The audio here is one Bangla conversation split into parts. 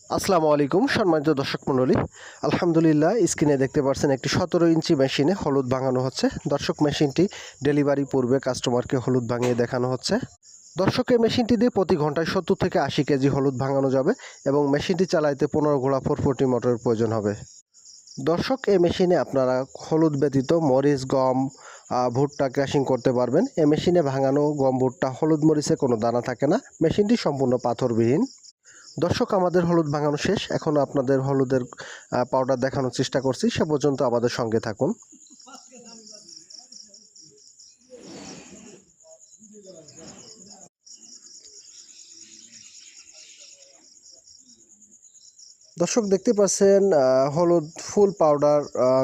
আসসালামু আলাইকুম সম্মানিত দর্শক মণ্ডলী। আলহামদুলিল্লাহ, স্ক্রিনে দেখতে পাচ্ছেন একটি 17 ইঞ্চি মেশিনে হলুদ ভাঙানো হচ্ছে। দর্শক, মেশিনটি ডেলিভারি পূর্বে কাস্টমারকে হলুদ ভাঙিয়ে দেখানো হচ্ছে। দর্শক, এই মেশিনটি দিয়ে প্রতি ঘন্টায় 70 থেকে 80 কেজি হলুদ ভাঙানো যাবে এবং মেশিনটি চালাইতে 15 ঘোড়া 440 মোটরের প্রয়োজন হবে। দর্শক, এই মেশিনে আপনারা হলুদ ব্যতীত মরিচ, গম, ভুট্টা ক্র্যাশিং করতে পারবেন। এই মেশিনে ভাঙানো গম, ভুট্টা, হলুদ, মরিচে কোনো দানা থাকে না। মেশিনটি সম্পূর্ণ পাথরবিহীন। দর্শক, আমাদের হলুদ ভাঙানো শেষ। এখনও আপনাদের হলুদের পাউডার দেখানোর চেষ্টা করছি। সে পর্যন্ত আমাদের সঙ্গে থাকুন। দর্শক, দেখতে পাচ্ছেন হলুদ ফুল পাউডার,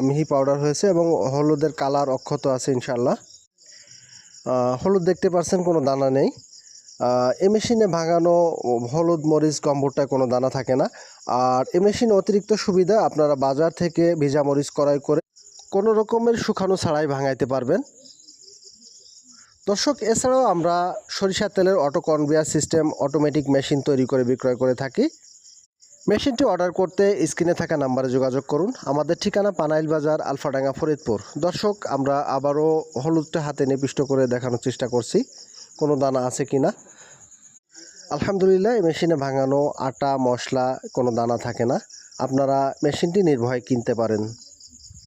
মিহি পাউডার হয়েছে এবং হলুদের কালার অক্ষত আছে ইনশাল্লাহ। হলুদ দেখতে পাচ্ছেন, কোনো দানা নেই। এই মেশিনে ভাঙানো হলুদ, মরিচ, গম, ভুট্টায় কোনো দানা থাকে না। আর এই মেশিনে অতিরিক্ত সুবিধা, আপনারা বাজার থেকে ভিজা মরিচ ক্রয় করে কোনো রকমের শুকানো ছাড়াই ভাঙাইতে পারবেন। দর্শক, এছাড়াও আমরা সরিষার তেলের auto conveyor system, automatic machine তৈরি করে বিক্রয় করে থাকি। মেশিনটি অর্ডার করতে স্ক্রিনে থাকা নাম্বারে যোগাযোগ করুন। আমাদের ঠিকানা পানাইল বাজার, আলফাডাঙ্গা, ফরিদপুর। দর্শক, আমরা আবারও হলুদটা হাতে নিবিষ্ট করে দেখানোর চেষ্টা করছি কোনো দানা আছে কি না। আলহামদুলিল্লাহ, এই মেশিনে ভাঙানো আটা, মশলা কোনো দানা থাকে না। আপনারা মেশিনটি নির্ভয়ে কিনতে পারেন।